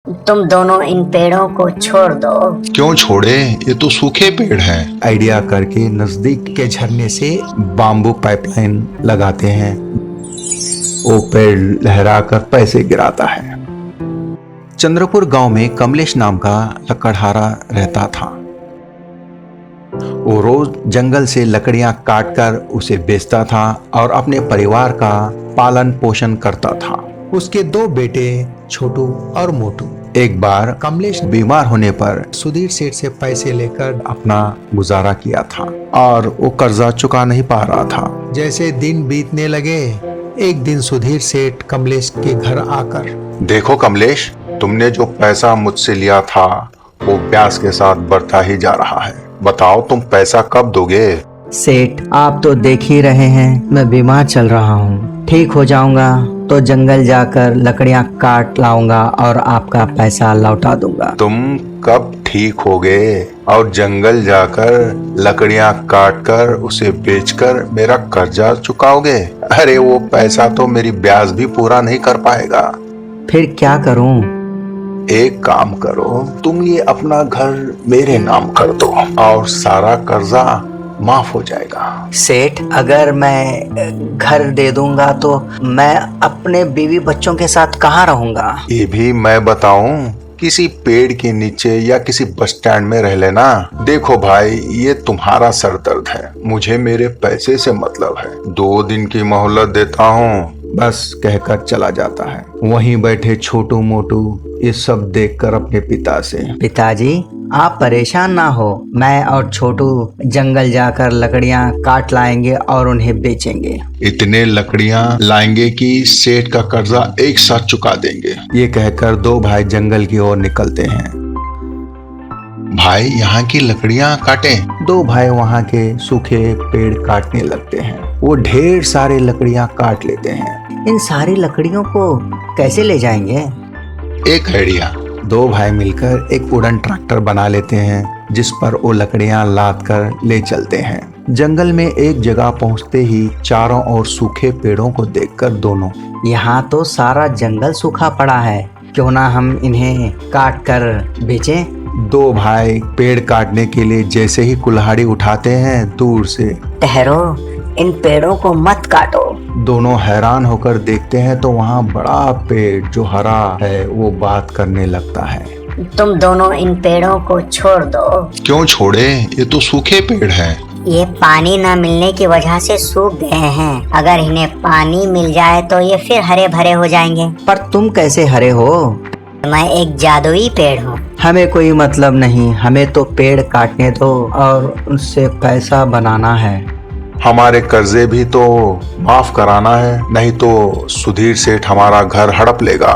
तुम दोनों इन पेड़ों को छोड़ दो। क्यों छोड़े? ये तो सूखे पेड़ हैं। आइडिया करके नजदीक के झरने से बाम्बू पाइपलाइन लगाते हैं। वो पेड़ लहराकर पैसे गिराता है। चंद्रपुर गांव में कमलेश नाम का लकड़हारा रहता था। वो रोज जंगल से लकड़ियां काटकर उसे बेचता था और अपने परिवार का पालन पोषण करता था। उसके दो बेटे छोटू और मोटू। एक बार कमलेश बीमार होने पर सुधीर सेठ से पैसे लेकर अपना गुजारा किया था और वो कर्जा चुका नहीं पा रहा था। जैसे दिन बीतने लगे, एक दिन सुधीर सेठ कमलेश के घर आकर, देखो कमलेश, तुमने जो पैसा मुझसे लिया था वो ब्याज के साथ बढ़ता ही जा रहा है। बताओ तुम पैसा कब दोगे? सेठ, आप तो देख ही रहे हैं मैं बीमार चल रहा हूँ। ठीक हो जाऊंगा तो जंगल जाकर लकड़ियाँ काट लाऊंगा और आपका पैसा लौटा दूंगा। तुम कब ठीक होगे और जंगल जाकर लकड़ियाँ काटकर उसे बेचकर मेरा कर्जा चुकाओगे? अरे वो पैसा तो मेरी ब्याज भी पूरा नहीं कर पाएगा। फिर क्या करूँ? एक काम करो, तुम ये अपना घर मेरे नाम कर दो और सारा कर्जा माफ हो जाएगा। सेठ, अगर मैं घर दे दूंगा तो मैं अपने बीवी बच्चों के साथ कहाँ रहूंगा? ये भी मैं बताऊं? किसी पेड़ के नीचे या किसी बस स्टैंड में रह लेना। देखो भाई, ये तुम्हारा सर दर्द है, मुझे मेरे पैसे से मतलब है। 2 दिन की मोहलत देता हूँ। बस कहकर चला जाता है। वहीं बैठे छोटू मोटू ये सब देखकर अपने पिता से, पिताजी, आप परेशान ना हो, मैं और छोटू जंगल जाकर लकड़ियाँ काट लाएंगे और उन्हें बेचेंगे। इतने लकड़ियाँ लाएंगे कि सेठ का कर्जा एक साथ चुका देंगे। ये कहकर दो भाई जंगल की ओर निकलते हैं। भाई, यहाँ की लकड़ियाँ काटें। दो भाई वहाँ के सूखे पेड़ काटने लगते हैं। वो ढेर सारे लकड़ियाँ काट लेते हैं। इन सारी लकड़ियों को कैसे ले जाएंगे? एक आइडिया। दो भाई मिलकर एक वुडन ट्रैक्टर बना लेते हैं जिस पर वो लकड़ियां लाद कर ले चलते हैं। जंगल में एक जगह पहुंचते ही चारों ओर सूखे पेड़ों को देखकर दोनों, यहाँ तो सारा जंगल सूखा पड़ा है, क्यों ना हम इन्हें काट कर बेचें? दो भाई पेड़ काटने के लिए जैसे ही कुल्हाड़ी उठाते हैं, दूर से, ठहरो, इन पेड़ों को मत काटो। दोनों हैरान होकर देखते हैं तो वहाँ बड़ा पेड़ जो हरा है वो बात करने लगता है। तुम दोनों इन पेड़ों को छोड़ दो। क्यों छोड़े? ये तो सूखे पेड़ हैं। ये पानी न मिलने की वजह से सूख गए हैं। अगर इन्हें पानी मिल जाए तो ये फिर हरे भरे हो जाएंगे। पर तुम कैसे हरे हो? मैं एक जादुई पेड़ हूँ। हमें कोई मतलब नहीं, हमें तो पेड़ काटने दो और उनसे पैसा बनाना है। हमारे कर्जे भी तो माफ कराना है, नहीं तो सुधीर सेठ हमारा घर हड़प लेगा।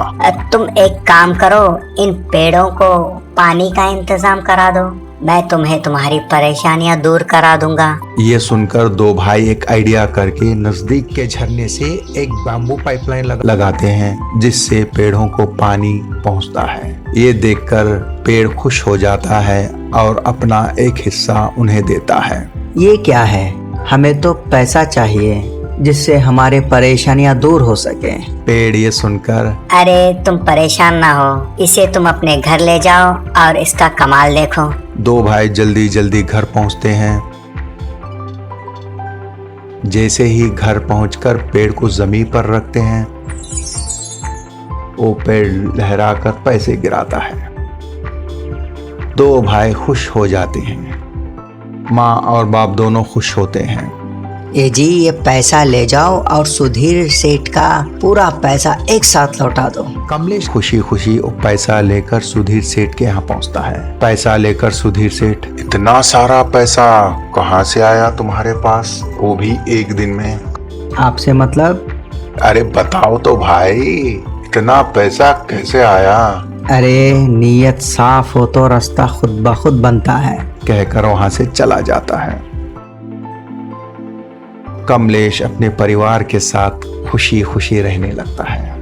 तुम एक काम करो, इन पेड़ों को पानी का इंतजाम करा दो, मैं तुम्हें तुम्हारी परेशानियां दूर करा दूंगा। ये सुनकर दो भाई एक आइडिया करके नजदीक के झरने से एक बाम्बू पाइपलाइन लगाते हैं जिससे पेड़ों को पानी पहुंचता है। ये देखकर पेड़ खुश हो जाता है और अपना एक हिस्सा उन्हें देता है। ये क्या है? हमें तो पैसा चाहिए जिससे हमारे परेशानियां दूर हो सके। पेड़ ये सुनकर, अरे तुम परेशान ना हो, इसे तुम अपने घर ले जाओ और इसका कमाल देखो। दो भाई जल्दी जल्दी घर पहुंचते हैं। जैसे ही घर पहुंचकर पेड़ को जमीन पर रखते हैं, वो पेड़ लहराकर पैसे गिराता है। दो भाई खुश हो जाते हैं। माँ और बाप दोनों खुश होते हैं। ये जी, ये पैसा ले जाओ और सुधीर सेठ का पूरा पैसा एक साथ लौटा दो। कमलेश खुशी खुशी वो पैसा लेकर सुधीर सेठ के यहाँ पहुँचता है। पैसा लेकर सुधीर सेठ, इतना सारा पैसा कहाँ से आया तुम्हारे पास, वो भी एक दिन में? आपसे मतलब? अरे बताओ तो भाई, इतना पैसा कैसे आया? अरे नीयत साफ हो तो रास्ता खुद ब खुद बनता है, कहकर वहां से चला जाता है। कमलेश अपने परिवार के साथ खुशी खुशी रहने लगता है।